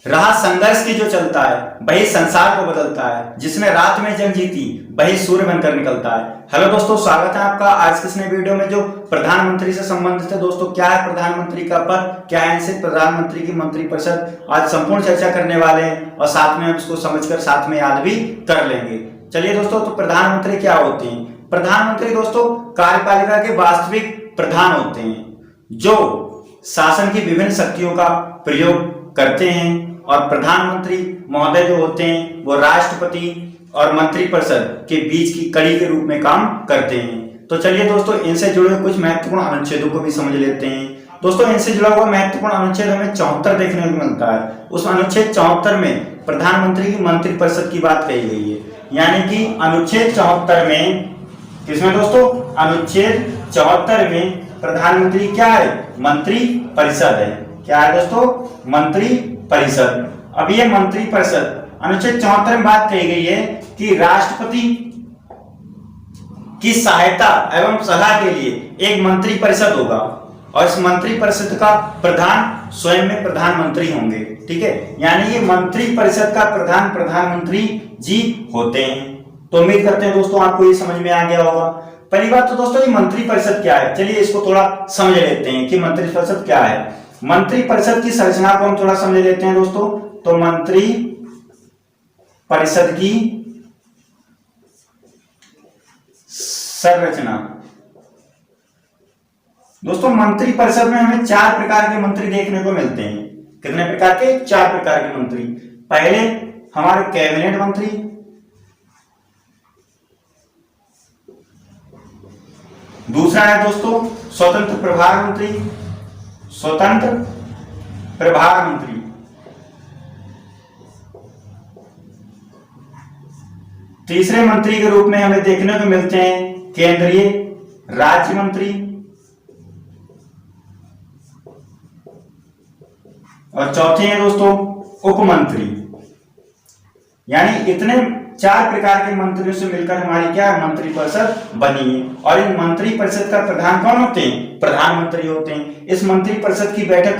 राह संघर्ष की जो चलता है वही संसार को बदलता है, जिसने रात में जंग जीती वही सूर्य बनकर निकलता है। हेलो दोस्तों, स्वागत है आपका आज के इस नए वीडियो में जो प्रधानमंत्री से संबंधित है। दोस्तों, क्या है प्रधानमंत्री का पद, क्या है इनसे प्रधानमंत्री की मंत्रिपरिषद, आज संपूर्ण चर्चा करने वाले हैं और साथ में हम इसको समझकर साथ में याद भी कर लेंगे। चलिए दोस्तों, तो प्रधानमंत्री क्या होते हैं? प्रधानमंत्री दोस्तों कार्यपालिका के वास्तविक प्रधान होते हैं जो शासन की विभिन्न शक्तियों का प्रयोग करते हैं, और प्रधानमंत्री महोदय जो होते हैं वो राष्ट्रपति और मंत्रिपरिषद के बीच की कड़ी के रूप में काम करते हैं। तो चलिए दोस्तों, इनसे जुड़े कुछ महत्वपूर्ण अनुच्छेदों को भी समझ लेते हैं। दोस्तों, इनसे जुड़ा हुआ महत्वपूर्ण अनुच्छेद हमें 74 देखने को मिलता है। उस अनुच्छेद 74 में प्रधानमंत्री की मंत्रिपरिषद की बात कही गई है, यानी कि अनुच्छेद 74 में, किसमें दोस्तों? अनुच्छेद 74 में प्रधानमंत्री क्या है? मंत्री परिषद है। क्या है दोस्तों? मंत्री परिषद। अब ये मंत्री परिषद अनुच्छेद 74 में बात कही गई है कि राष्ट्रपति की सहायता एवं सलाह के लिए एक मंत्री परिषद होगा, और इस मंत्री परिषद का प्रधान स्वयं में प्रधानमंत्री होंगे। ठीक है, यानी ये मंत्री परिषद का प्रधान प्रधानमंत्री जी होते हैं। तो उम्मीद करते हैं दोस्तों आपको ये समझ में आ गया होगा। पहली बात तो दोस्तों, ये मंत्री परिषद क्या है, चलिए इसको थोड़ा समझ लेते हैं कि मंत्री परिषद क्या है। मंत्री परिषद की संरचना को हम थोड़ा समझ लेते हैं दोस्तों। तो मंत्री परिषद की संरचना, दोस्तों मंत्री परिषद में हमें 4 प्रकार के मंत्री देखने को मिलते हैं। कितने प्रकार के? 4 प्रकार के मंत्री। पहले हमारे कैबिनेट मंत्री, दूसरा है दोस्तों स्वतंत्र प्रभार मंत्री, स्वतंत्र प्रभार मंत्री, तीसरे मंत्री के रूप में हमें देखने को मिलते हैं केंद्रीय राज्य मंत्री, और चौथे हैं दोस्तों उप मंत्री। यानी इतने 4 प्रकार के मंत्रियों से मिलकर हमारी क्या मंत्री परिषद बनी है। और इन मंत्री परिषद का प्रधान कौन होते हैं? प्रधानमंत्री होते हैं। इस मंत्री परिषद की बैठक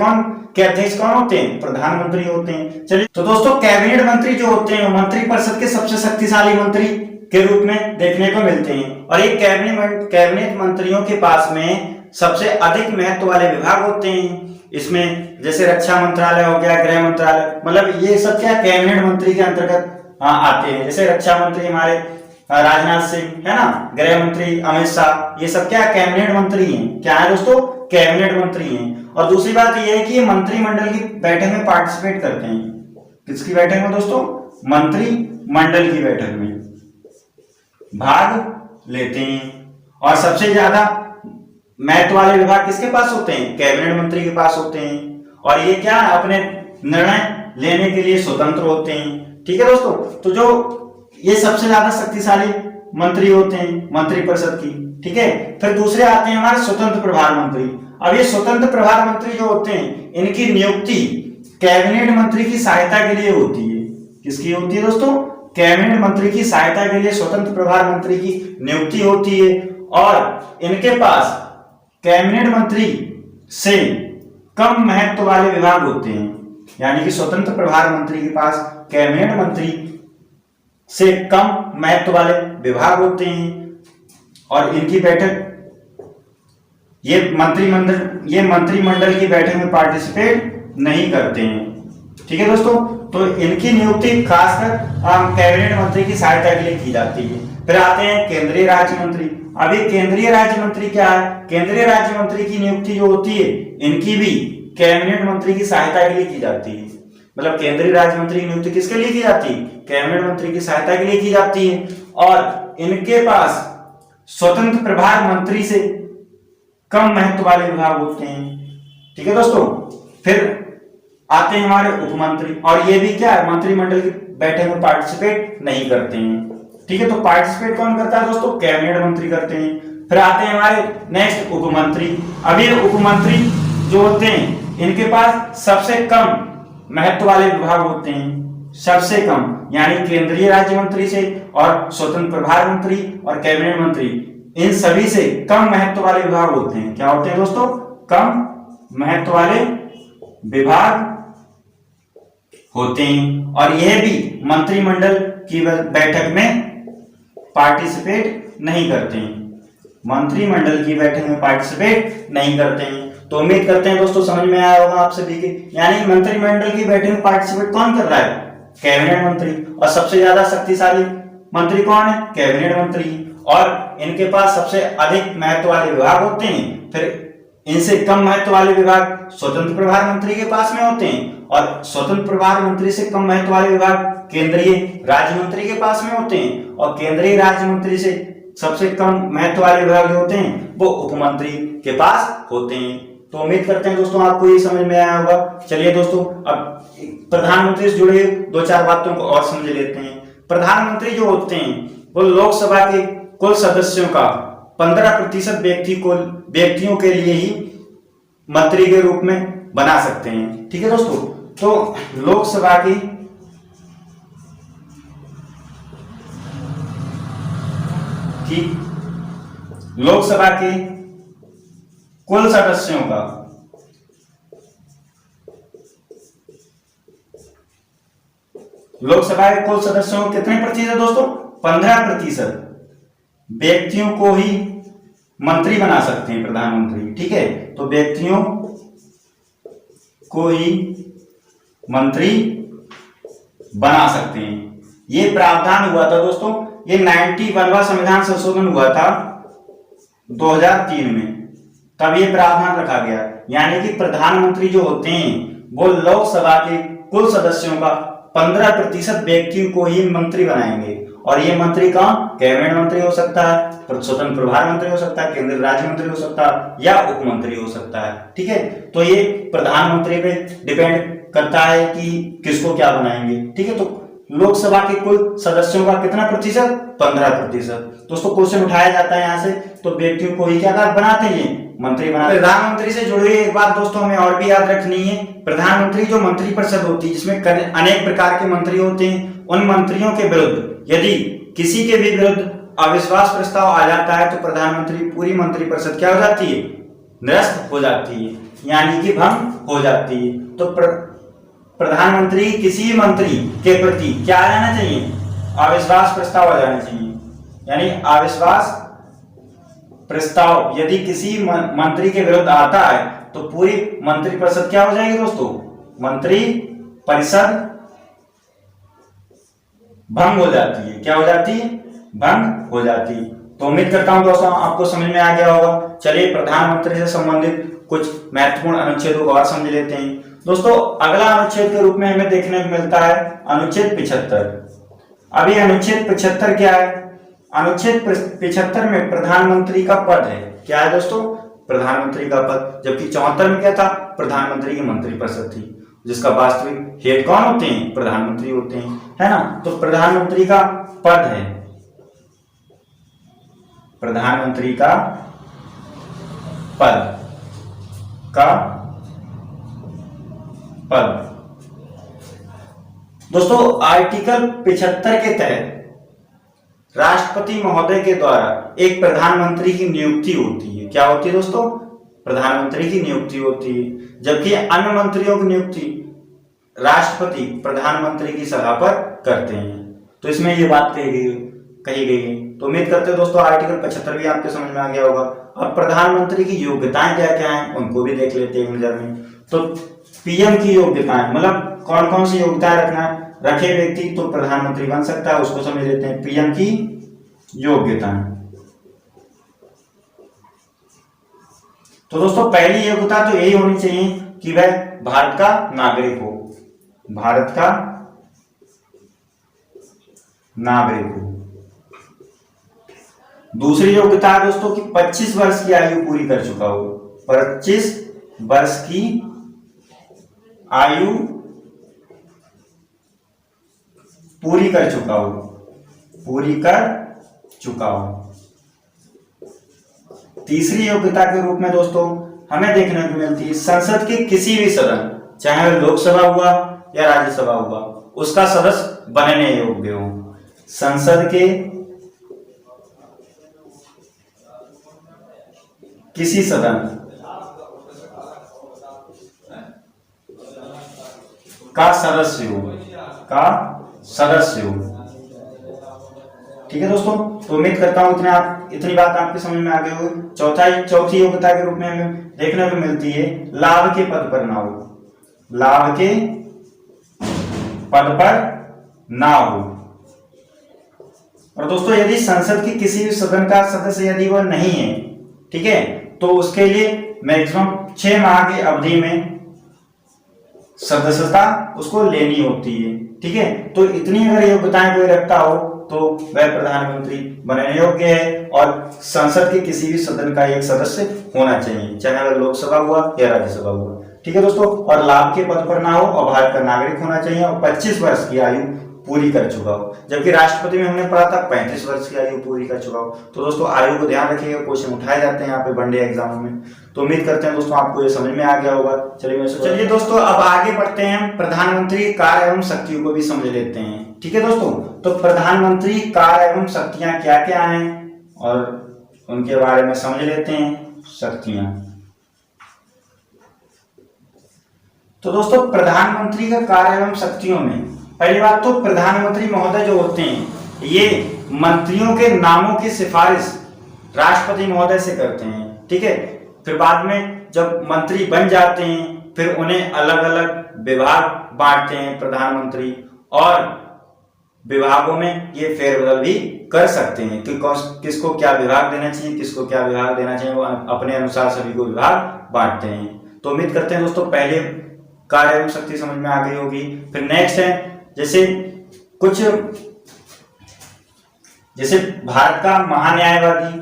के अध्यक्ष कौन होते हैं? प्रधानमंत्री होते हैं। चलिए, तो दोस्तों कैबिनेट मंत्री जो होते हैं मंत्री परिषद के सबसे शक्तिशाली मंत्री के रूप में देखने को मिलते हैं, और ये कैबिनेट मंत्रियों के पास में सबसे अधिक महत्व वाले विभाग होते हैं। इसमें जैसे रक्षा मंत्रालय हो गया, गृह मंत्रालय, मतलब ये सब क्या कैबिनेट मंत्री के अंतर्गत आते हैं। जैसे रक्षा मंत्री हमारे राजनाथ सिंह है ना, गृह मंत्री अमित शाह, ये सब क्या कैबिनेट मंत्री हैं। क्या है दोस्तों? कैबिनेट मंत्री हैं। और दूसरी बात ये है कि ये मंत्रिमंडल की बैठक में पार्टिसिपेट करते हैं। किसकी बैठक में दोस्तों? मंत्रिमंडल की बैठक में भाग लेते हैं। और सबसे ज्यादा महत्व वाले विभाग किसके पास होते हैं? कैबिनेट मंत्री के पास होते हैं। और ये क्या अपने निर्णय लेने के लिए स्वतंत्र होते हैं। ठीक है दोस्तों, तो जो ये सबसे ज्यादा शक्तिशाली मंत्री होते हैं मंत्री परिषद की। ठीक है, फिर दूसरे आते हैं हमारे स्वतंत्र प्रभार मंत्री। अब ये स्वतंत्र प्रभार मंत्री जो होते हैं इनकी नियुक्ति कैबिनेट मंत्री की सहायता के लिए होती है। किसकी होती है दोस्तों? कैबिनेट मंत्री की सहायता के लिए स्वतंत्र प्रभार मंत्री की नियुक्ति होती है। और इनके पास कैबिनेट मंत्री से कम महत्व वाले विभाग होते हैं। यानी कि स्वतंत्र प्रभार मंत्री के पास कैबिनेट मंत्री से कम महत्व वाले विभाग होते हैं, और इनकी बैठक ये मंत्रिमंडल की बैठक में पार्टिसिपेट नहीं करते हैं। ठीक है दोस्तों, तो इनकी नियुक्ति खासकर कैबिनेट मंत्री की सहायता के लिए की जाती है। फिर आते हैं केंद्रीय राज्य मंत्री। अभी केंद्रीय राज्य मंत्री क्या है? केंद्रीय राज्य मंत्री की नियुक्ति जो होती है इनकी भी कैबिनेट मंत्री की सहायता के लिए की जाती है। मतलब केंद्रीय राज्य मंत्री की नियुक्ति किसके लिए की जाती है? कैबिनेट मंत्री की सहायता के लिए की जाती है। और इनके पास स्वतंत्र प्रभार मंत्री से कम महत्व वाले विभाग होते हैं। ठीक है दोस्तों, फिर आते हैं हमारे उप मंत्री, और ये भी क्या है मंत्रिमंडल की बैठक में पार्टिसिपेट नहीं करते हैं। ठीक है, तो पार्टिसिपेट कौन करता है दोस्तों? कैबिनेट मंत्री करते हैं। फिर आते हैं हमारे नेक्स्ट उप मंत्री। अब ये उप मंत्री जो होते हैं इनके पास सबसे कम महत्व वाले विभाग होते हैं, सबसे कम, यानी केंद्रीय राज्य मंत्री से और स्वतंत्र प्रभार मंत्री और कैबिनेट मंत्री, इन सभी से कम महत्व वाले विभाग होते हैं। क्या होते हैं दोस्तों? कम महत्व वाले विभाग होते हैं और यह भी मंत्रिमंडल की बैठक में पार्टिसिपेट नहीं करते हैं, मंत्रिमंडल की बैठक में पार्टिसिपेट नहीं करते हैं। तो उम्मीद करते हैं दोस्तों समझ में आया होगा आप सभी के। यानी मंत्रिमंडल की बैठक में पार्टिसिपेट कौन कर रहा है? कैबिनेट मंत्री। और सबसे ज्यादा शक्तिशाली मंत्री कौन है? कैबिनेट मंत्री। और इनके पास सबसे अधिक महत्व वाले विभाग होते हैं, फिर इनसे कम महत्व वाले विभाग स्वतंत्र प्रभार मंत्री के पास में होते हैं, और स्वतंत्र प्रभार मंत्री से कम महत्व वाले विभाग केंद्रीय राज्य मंत्री के पास में होते हैं, और केंद्रीय राज्य मंत्री से सबसे कम महत्व वाले विभाग जो होते हैं वो उप मंत्री के पास होते हैं। तो उम्मीद करते हैं दोस्तों आपको ये समझ में आया होगा। चलिए दोस्तों अब प्रधानमंत्री से जुड़े दो चार बातों को और समझ लेते हैं। प्रधानमंत्री जो होते हैं वो लोकसभा के कुल सदस्यों का 15% व्यक्तियों के लिए ही मंत्री के रूप में बना सकते हैं। ठीक है दोस्तों, तो लोकसभा की कुल सदस्यों का लोकसभा के कुल सदस्यों को कितने प्रतिशत दोस्तों? 15% व्यक्तियों को ही मंत्री बना सकते हैं प्रधानमंत्री। ठीक है, तो व्यक्तियों को ही मंत्री बना सकते हैं। ये प्रावधान हुआ था दोस्तों, ये 91वां संविधान संशोधन हुआ था 2003 में, तब ये प्रावधान रखा गया। यानी कि प्रधानमंत्री जो होते हैं वो लोकसभा के कुल सदस्यों का 15% व्यक्तियों को ही मंत्री बनाएंगे, और ये मंत्री का कैबिनेट मंत्री हो सकता है, स्वतंत्र प्रभार मंत्री हो सकता है, केंद्रीय राज्य मंत्री हो सकता है, या उप मंत्री हो सकता है। ठीक है, तो ये प्रधानमंत्री पे डिपेंड करता है कि किसको क्या बनाएंगे। ठीक है, तो लोकसभा के कुल सदस्यों का कितना प्रतिशत? 15%। दोस्तों क्वेश्चन उठाया जाता है यहाँ से, तो व्यक्तियों को ही क्या बनाते हैं? मंत्री बनाते। प्रधानमंत्री से जुड़ी एक बात दोस्तों हमें और भी याद रखनी है। प्रधानमंत्री जो मंत्रिपरिषद होती है जिसमें अनेक प्रकार के मंत्री होते हैं, उन मंत्रियों के विरुद्ध यदि किसी के भी विरुद्ध अविश्वास प्रस्ताव आ जाता है तो प्रधानमंत्री पूरी मंत्रिपरिषद क्या हो जाती है? निरस्त हो जाती है, यानी कि भंग हो जाती है। तो प्रधानमंत्री किसी मंत्री के प्रति क्या आ जाना चाहिए? अविश्वास प्रस्ताव आ जाना चाहिए। यानी अविश्वास प्रस्ताव यदि किसी मंत्री के विरुद्ध आता है तो पूरी मंत्रिपरिषद क्या हो जाएगी दोस्तों? मंत्री परिषद भंग हो जाती है। क्या हो जाती है? भंग हो जाती है। तो उम्मीद करता हूं दोस्तों आपको समझ में आ गया होगा। चलिए प्रधानमंत्री से संबंधित कुछ महत्वपूर्ण अनुच्छेदों को और समझ लेते हैं। दोस्तों अगला अनुच्छेद के रूप में हमें देखने को मिलता है अनुच्छेद 75। अभी अनुच्छेद 75 क्या है? अनुच्छेद 75 में प्रधानमंत्री का पद है। क्या है दोस्तों? प्रधानमंत्री का पद। जबकि 74 में क्या था? प्रधानमंत्री की मंत्रिपरिषद थी, जिसका वास्तविक हेड कौन होते हैं? प्रधानमंत्री होते हैं, है ना। तो प्रधानमंत्री का पद है, प्रधानमंत्री का पद। दोस्तों आर्टिकल 75 के तहत राष्ट्रपति महोदय के द्वारा एक प्रधानमंत्री की नियुक्ति होती है। क्या होती है दोस्तों? प्रधानमंत्री की नियुक्ति होती है। जबकि अन्य मंत्रियों की नियुक्ति राष्ट्रपति प्रधानमंत्री की सलाह पर करते हैं। तो इसमें ये बात कही गई है। तो उम्मीद करते हैं दोस्तों आर्टिकल 75 भी आपके समझ में आ गया होगा। अब प्रधानमंत्री की योग्यताएं क्या क्या हैं उनको भी देख लेते हैं नजर में। तो पीएम की योग्यताएं, मतलब कौन कौन सी योग्यताएं रखे व्यक्ति तो प्रधानमंत्री बन सकता है, उसको समझ लेते हैं। पीएम की योग्यताएं, तो दोस्तों पहली योग्यता तो यही होनी चाहिए कि वह भारत का नागरिक हो, भारत का नागरिक हो। दूसरी योग्यता है दोस्तों कि 25 वर्ष की आयु पूरी कर चुका हो, 25 वर्ष की आयु पूरी कर चुका हो। तीसरी योग्यता के रूप में दोस्तों हमें देखने को मिलती है संसद के किसी भी सदन, चाहे वह लोकसभा हुआ या राज्यसभा हुआ, उसका सदस्य बनने योग्य हो। संसद के किसी सदन का सदस्य हो, का सदस्य हो। ठीक है दोस्तों, तो उम्मीद करता हूं इतनी बात आपके समझ में आ गई होगी। चौथी योग्यता के रूप में हमें देखने को मिलती है लाभ के पद पर ना हो, लाभ के पद पर ना हो। और दोस्तों यदि संसद की किसी भी सदन का सदस्य यदि वह नहीं है, ठीक है, तो उसके लिए मैक्सिमम 6 माह की अवधि में सदस्यता उसको लेनी होती है। ठीक है, तो इतनी अगर योग्यताएं कोई रखता हो तो वह प्रधानमंत्री बनने योग्य है, और संसद के किसी भी सदन का एक सदस्य होना चाहिए, चाहे वह लोकसभा हुआ या राज्यसभा हुआ। ठीक है दोस्तों, और लाभ के पद पर ना हो और भारत का नागरिक होना चाहिए और 25 वर्ष की आयु पूरी कर चुका हो, जबकि राष्ट्रपति में हमने पढ़ा था 35 वर्ष की आयु पूरी कर चुका हो। तो दोस्तों आयु को ध्यान रखिएगा, क्वेश्चन उठाए जाते हैं यहाँ पे वनडे एग्जाम में। तो उम्मीद करते हैं दोस्तों आपको ये समझ में आ गया होगा। चलिए दोस्तों अब आगे बढ़ते हैं, प्रधानमंत्री कार्य एवं शक्तियों को भी समझ लेते हैं। ठीक है दोस्तों, तो प्रधानमंत्री कार्य एवं शक्तियां क्या क्या हैं और उनके बारे में समझ लेते हैं। शक्तियां, तो दोस्तों प्रधानमंत्री का कार्य एवं शक्तियों में पहली बात तो प्रधानमंत्री महोदय जो होते हैं ये मंत्रियों के नामों की सिफारिश राष्ट्रपति महोदय से करते हैं। ठीक है, फिर बाद में जब मंत्री बन जाते हैं फिर उन्हें अलग अलग विभाग बांटते हैं प्रधानमंत्री, और विभागों में ये फेरबदल भी कर सकते हैं कि किसको क्या विभाग देना चाहिए, किसको क्या विभाग देना चाहिए, वो अपने अनुसार सभी को विभाग बांटते हैं। तो उम्मीद करते हैं दोस्तों पहले कार्य एवं शक्ति समझ में आ गई होगी। फिर नेक्स्ट है जैसे भारत का महान्यायवादी,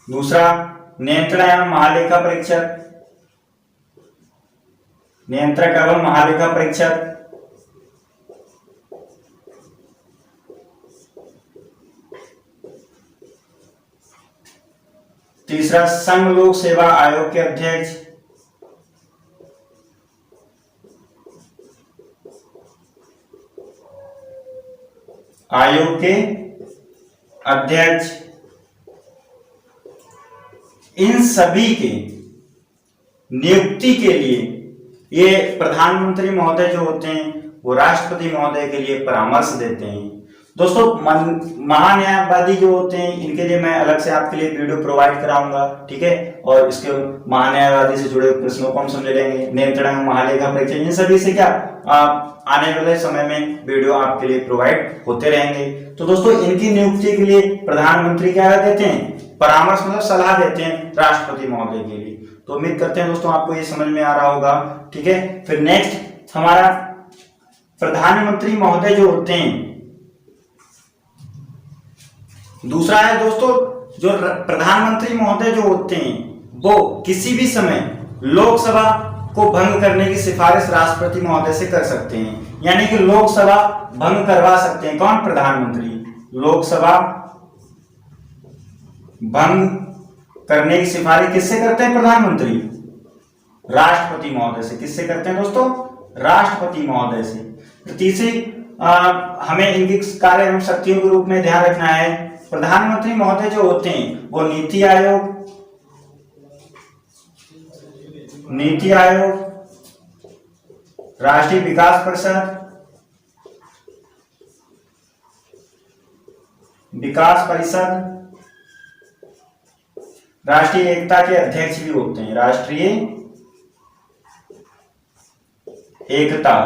दूसरा नियंत्रण एवं महालेखा परीक्षक, नियंत्रक एवं महालेखा परीक्षक, तीसरा संघ लोक सेवा आयोग के अध्यक्ष, आयोग के अध्यक्ष। इन सभी के नियुक्ति के लिए ये प्रधानमंत्री महोदय जो होते हैं वो राष्ट्रपति महोदय के लिए परामर्श देते हैं। दोस्तों महान्यायवादी जो होते हैं इनके लिए मैं अलग से आपके लिए वीडियो प्रोवाइड कराऊंगा। ठीक है, और इसके महान्यायवादी से जुड़े प्रश्नों को हम समझ लेंगे, नियंत्रण महालेखा परीक्षक, इन सभी से क्या आने वाले समय में वीडियो आपके लिए प्रोवाइड होते रहेंगे। तो दोस्तों इनकी नियुक्ति के लिए प्रधानमंत्री क्या देते हैं, परामर्श मतलब सलाह देते हैं राष्ट्रपति महोदय के लिए। तो उम्मीद करते हैं दोस्तों आपको ये समझ में आ रहा होगा। ठीक है, फिर नेक्स्ट हमारा प्रधानमंत्री महोदय जो होते हैं, दूसरा है दोस्तों जो प्रधानमंत्री महोदय जो होते हैं वो किसी भी समय लोकसभा को भंग करने की सिफारिश राष्ट्रपति महोदय से कर सकते हैं, यानी कि लोकसभा भंग करवा सकते हैं। कौन, प्रधानमंत्री। लोकसभा भंग करने की सिफारिश किससे करते हैं, प्रधानमंत्री, राष्ट्रपति महोदय से। किससे करते हैं दोस्तों, राष्ट्रपति महोदय से। तीसरी हमें इनकी कार्य एवं शक्तियों के रूप में ध्यान रखना है, प्रधानमंत्री महोदय जो होते हैं वो नीति आयोग, राष्ट्रीय विकास परिषद, राष्ट्रीय एकता के अध्यक्ष भी होते हैं, राष्ट्रीय एकता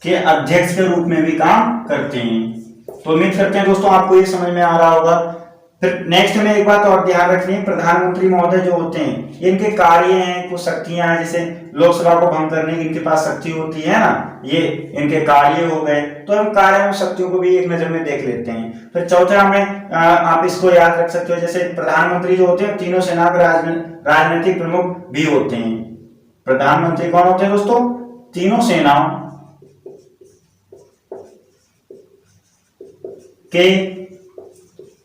के अध्यक्ष के रूप में भी काम करते हैं। तो उम्मीद करते हैं दोस्तों आपको ये समझ में आ रहा होगा। फिर नेक्स्ट में एक बात और ध्यान रखनी है, प्रधानमंत्री महोदय जो होते हैं इनके कार्य हैं, कुछ शक्तियां हैं, जैसे लोकसभा को भंग करने की इनके पास शक्ति होती है ना, ये इनके कार्य हो गए। तो हम कार्य और शक्तियों को भी एक नजर में देख लेते हैं। फिर चौथा हमें आप इसको याद रख सकते हो, जैसे प्रधानमंत्री जो होते हैं तीनों सेना के राजनीतिक प्रमुख भी होते हैं। प्रधानमंत्री कौन होते हैं दोस्तों, तीनों सेनाओं के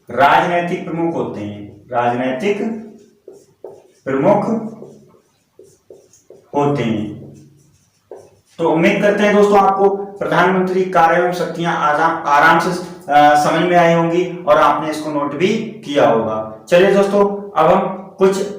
राजनैतिक प्रमुख होते हैं, राजनैतिक प्रमुख होते हैं। तो उम्मीद करते हैं दोस्तों आपको प्रधानमंत्री कार्य एवं शक्तियां आराम से समझ में आई होंगी और आपने इसको नोट भी किया होगा। चलिए दोस्तों, अब हम कुछ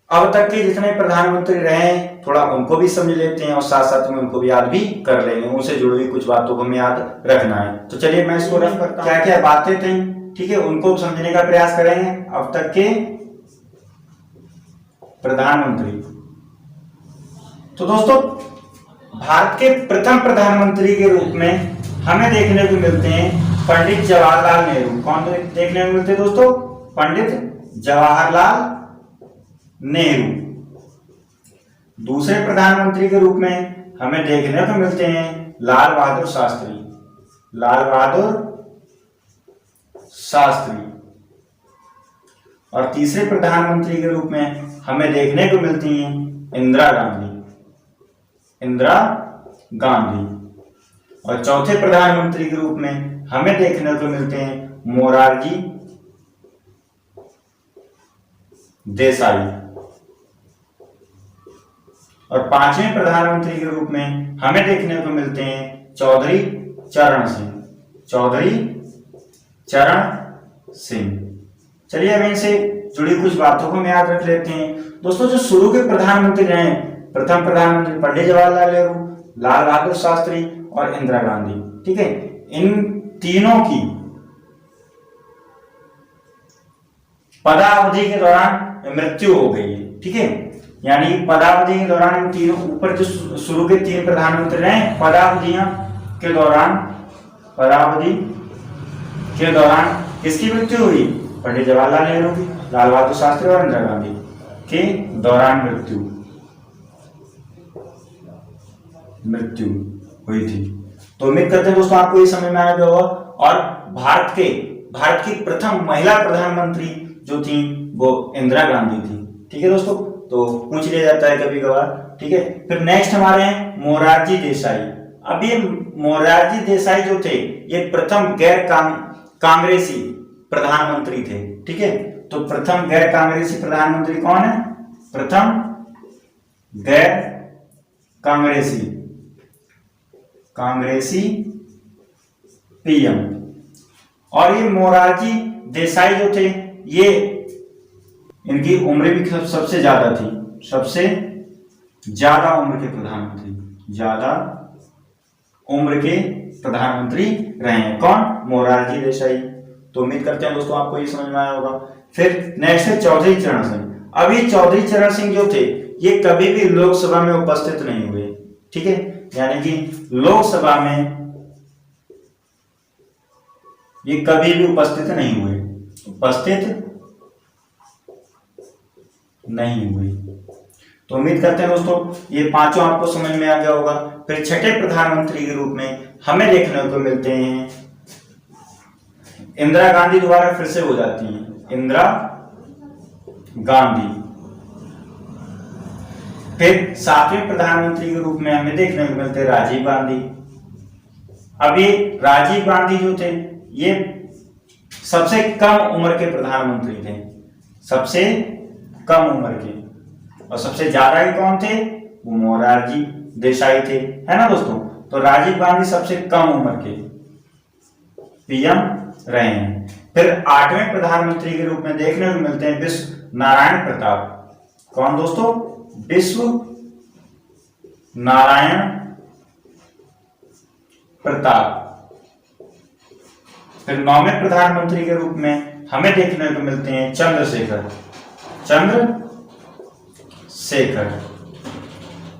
अब तक के जितने प्रधानमंत्री रहे हैं थोड़ा उनको भी समझ लेते हैं और साथ साथ में उनको भी याद भी कर लेंगे, उनसे जुड़ी हुई कुछ बातों को हमें याद रखना है। तो चलिए मैं इसको रफ करता हूं, क्या क्या बातें थी, ठीक है, उनको समझने का प्रयास करेंगे। अब तक के प्रधानमंत्री, तो दोस्तों भारत के प्रथम प्रधानमंत्री के रूप में हमें देखने को मिलते हैं पंडित जवाहरलाल नेहरू। कौन देखने को मिलते हैं दोस्तों? पंडित जवाहरलाल नेहरू। दूसरे प्रधानमंत्री के रूप में हमें देखने को मिलते हैं लाल बहादुर शास्त्री। लाल बहादुर शास्त्री। और तीसरे प्रधानमंत्री के रूप में हमें देखने को मिलती हैं इंदिरा गांधी। इंदिरा गांधी। और चौथे प्रधानमंत्री के रूप में हमें देखने को मिलते हैं मोरारजी देसाई। और पांचवें प्रधानमंत्री के रूप में हमें देखने को मिलते हैं चौधरी चरण सिंह। चौधरी चरण सिंह। चलिए अब इनसे जुड़ी कुछ बातों को हम याद रख लेते हैं। दोस्तों जो शुरू के प्रधानमंत्री रहे, प्रथम प्रधानमंत्री पंडित जवाहरलाल नेहरू, लाल बहादुर शास्त्री और इंदिरा गांधी, ठीक है, इन तीनों की पदावधि के दौरान मृत्यु हो गई है, ठीक है, यानी पदावधि के दौरान इन तीनों ऊपर जो शुरू के तीन प्रधानमंत्री रहे पदावधियां के दौरान, पदावधि के दौरान किसकी मृत्यु हुई? पंडित जवाहरलाल नेहरू की, लाल बहादुर शास्त्री और इंदिरा गांधी के दौरान मृत्यु हुई थी। तो उम्मीद करते हैं दोस्तों आपको ये समझ में आ गया होगा। और भारत की प्रथम महिला प्रधानमंत्री जो थी वो इंदिरा गांधी थी, ठीक है दोस्तों, तो पूछ लिया जाता है कभी कभार, ठीक है। फिर नेक्स्ट हमारे हैं मोरारजी देसाई। अब ये मोरारजी देसाई जो थे ये प्रथम गैर कांग्रेसी प्रधानमंत्री थे, ठीक है। तो प्रथम गैर कांग्रेसी प्रधानमंत्री कौन है? प्रथम गैर कांग्रेसी पीएम। और ये मोरारजी देसाई जो थे ये इनकी उम्र भी सबसे ज्यादा थी, सबसे ज्यादा उम्र के प्रधानमंत्री, ज्यादा उम्र के प्रधानमंत्री रहे हैं। कौन? मोरारजी देसाई। तो उम्मीद करते हैं दोस्तों आपको ये समझ में आया होगा। फिर नेक्स्ट है चौधरी चरण सिंह। अब ये चौधरी चरण सिंह जो थे ये कभी भी लोकसभा में उपस्थित नहीं हुए, ठीक है, यानी कि लोकसभा में ये कभी भी उपस्थित नहीं हुए, तो उम्मीद करते हैं दोस्तों ये पांचों आपको समझ में आ गया होगा। फिर छठे प्रधानमंत्री के रूप में हमें देखने को मिलते हैं इंदिरा गांधी, दोबारा फिर से हो जाती हैं इंदिरा गांधी। फिर सातवें प्रधानमंत्री के रूप में हमें देखने को मिलते हैं राजीव गांधी। अब ये राजीव गांधी जो थे ये सबसे कम उम्र के प्रधानमंत्री थे, सबसे कम उम्र के। और सबसे ज्यादा कौन थे? वो मोरारजी देसाई थे, है ना दोस्तों। तो राजीव गांधी सबसे कम उम्र के पीएम रहे हैं। फिर आठवें प्रधानमंत्री के रूप में देखने को मिलते हैं विश्व नारायण प्रताप। कौन दोस्तों? विश्व नारायण प्रताप। फिर नौवें प्रधानमंत्री के रूप में हमें देखने को मिलते हैं चंद्रशेखर।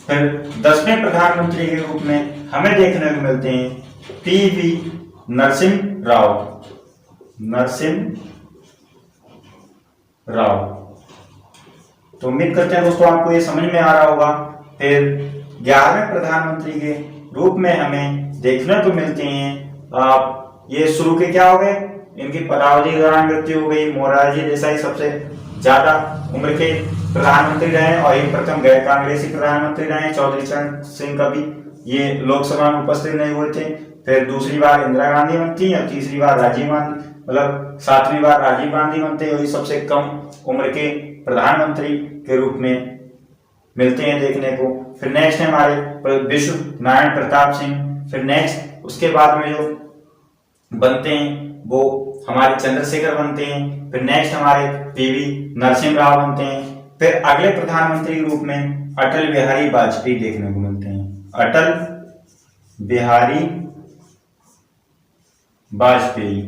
फिर 10वें प्रधानमंत्री के रूप में हमें देखने को मिलते हैं पीवी नरसिम्हा राव। तो उम्मीद करते हैं दोस्तों आपको ये समझ में आ रहा होगा। फिर 11वें प्रधानमंत्री के रूप में हमें देखने को मिलते हैं ये शुरू के क्या हो गए, इनकी पदावधि के दौरान मृत्यु हो गई। मोरारजी देसाई सबसे ज्यादा उम्र के प्रधानमंत्री रहे और ये प्रथम गैर कांग्रेसी प्रधानमंत्री रहे। चौधरी चरण सिंह कभी ये लोकसभा में उपस्थित नहीं हुए थे। फिर दूसरी बार इंदिरा गांधी बनती और तीसरी बार राजीव गांधी, मतलब 7वीं बार राजीव गांधी बनते और ये सबसे कम उम्र के प्रधानमंत्री के रूप में मिलते हैं देखने को। फिर नेक्स्ट है हमारे विश्व नारायण प्रताप सिंह। फिर नेक्स्ट उसके बाद में जो बनते हैं वो हमारे चंद्रशेखर बनते हैं, फिर नेक्स्ट हमारे पीवी नरसिम्हा राव बनते हैं, फिर अगले प्रधानमंत्री के रूप में अटल बिहारी वाजपेयी देखने को मिलते हैं। अटल बिहारी वाजपेयी।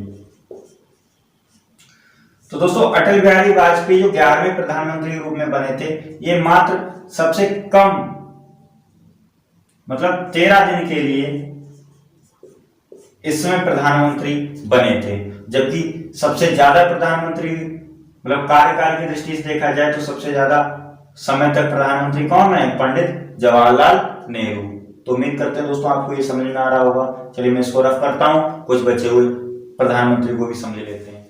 तो दोस्तों अटल बिहारी वाजपेयी जो 11वें प्रधानमंत्री के रूप में बने थे, ये मात्र सबसे कम मतलब 13 दिन के लिए इस समय प्रधानमंत्री बने थे, जबकि सबसे ज्यादा प्रधानमंत्री मतलब कार्यकाल की दृष्टि से देखा जाए तो सबसे ज्यादा समय तक प्रधानमंत्री कौन रहे? पंडित जवाहरलाल नेहरू। तो उम्मीद करते हैं दोस्तों आपको ये समझ में आ रहा होगा। चलिए मैं इसको रफ करता हूं, कुछ बचे हुए प्रधानमंत्री को भी समझ लेते हैं।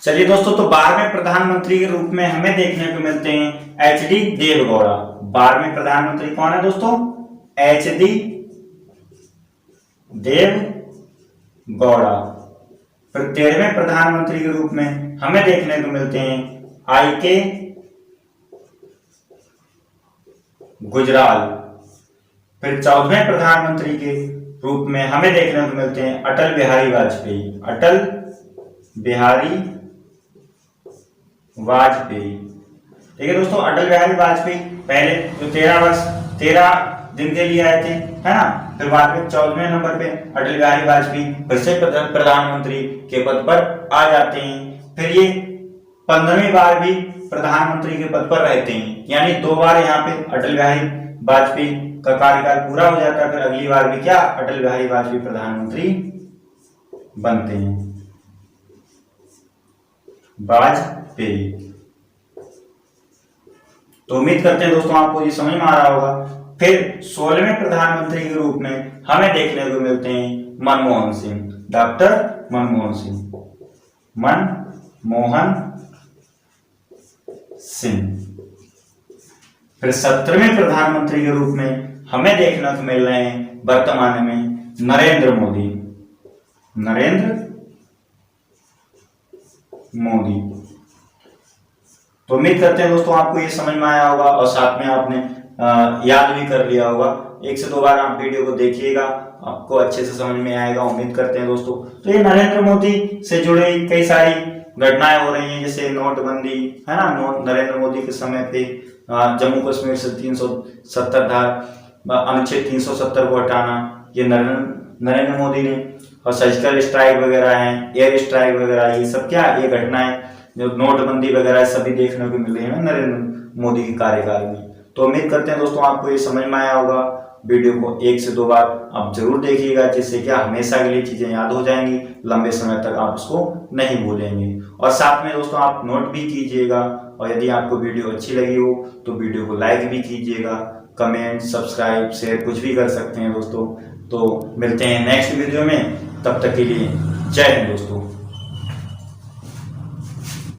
चलिए दोस्तों, तो 12वें प्रधानमंत्री के रूप में हमें देखने को मिलते हैं एच.डी. देवगौड़ा। 12वें प्रधानमंत्री कौन है दोस्तों? एच.डी. देवगौड़ा। फिर 13वें प्रधानमंत्री के रूप में हमें देखने को मिलते हैं आई.के. गुजराल। फिर 14वें प्रधानमंत्री के रूप में हमें देखने को मिलते हैं अटल बिहारी वाजपेयी। अटल बिहारी वाजपेयी। ठीक है दोस्तों, अटल बिहारी वाजपेयी पहले जो 13 दिन के लिए आए थे, है ना। फिर बाद में 14वें नंबर पे अटल बिहारी वाजपेयी फिर से प्रधानमंत्री के पद पर आ जाते हैं। फिर ये 15वीं बार भी प्रधानमंत्री के पद पर रहते हैं, यानी 2 बार यहाँ पे अटल बिहारी वाजपेयी का कार्यकाल पूरा हो जाता है। फिर अगली बार भी क्या अटल बिहारी वाजपेयी प्रधानमंत्री बनते हैं। वाजपेयी। तो उम्मीद करते हैं दोस्तों आपको ये समझ में आ रहा होगा। फिर 16वें प्रधानमंत्री के रूप में हमें देखने को मिलते हैं मनमोहन सिंह। डॉक्टर मनमोहन सिंह। मनमोहन सिंह। फिर 17वें प्रधानमंत्री के रूप में हमें देखने को मिल रहे हैं वर्तमान में नरेंद्र मोदी। नरेंद्र मोदी। तो उम्मीद करते हैं दोस्तों आपको ये समझ में आया होगा और साथ में आपने याद भी कर लिया होगा। 1 से 2 बार आप वीडियो को देखिएगा, आपको अच्छे से समझ में आएगा। उम्मीद करते हैं दोस्तों। तो ये नरेंद्र मोदी से जुड़े कई सारी घटनाएं हो रही हैं, जैसे नोटबंदी, है ना। नरेंद्र मोदी के समय पे जम्मू कश्मीर से 370 धारा अनुच्छेद 370 को हटाना, ये नरेंद्र मोदी ने। और सर्जिकल स्ट्राइक वगैरह है, एयर स्ट्राइक वगैरह, ये सब क्या ये घटनाएं जो नोटबंदी वगैरह सभी देखने को मिल रही है नरेंद्र मोदी के कार्यकाल में। तो उम्मीद करते हैं दोस्तों आपको ये समझ में आया होगा। वीडियो को 1 से 2 बार आप जरूर देखिएगा, जिससे क्या हमेशा के लिए चीजें याद हो जाएंगी, लंबे समय तक आप उसको नहीं भूलेंगे। और साथ में दोस्तों आप नोट भी कीजिएगा, और यदि आपको वीडियो अच्छी लगी हो तो वीडियो को लाइक भी कीजिएगा, कमेंट, सब्सक्राइब, शेयर कुछ भी कर सकते हैं दोस्तों। तो मिलते हैं नेक्स्ट वीडियो में, तब तक के लिए जय हिंद दोस्तों।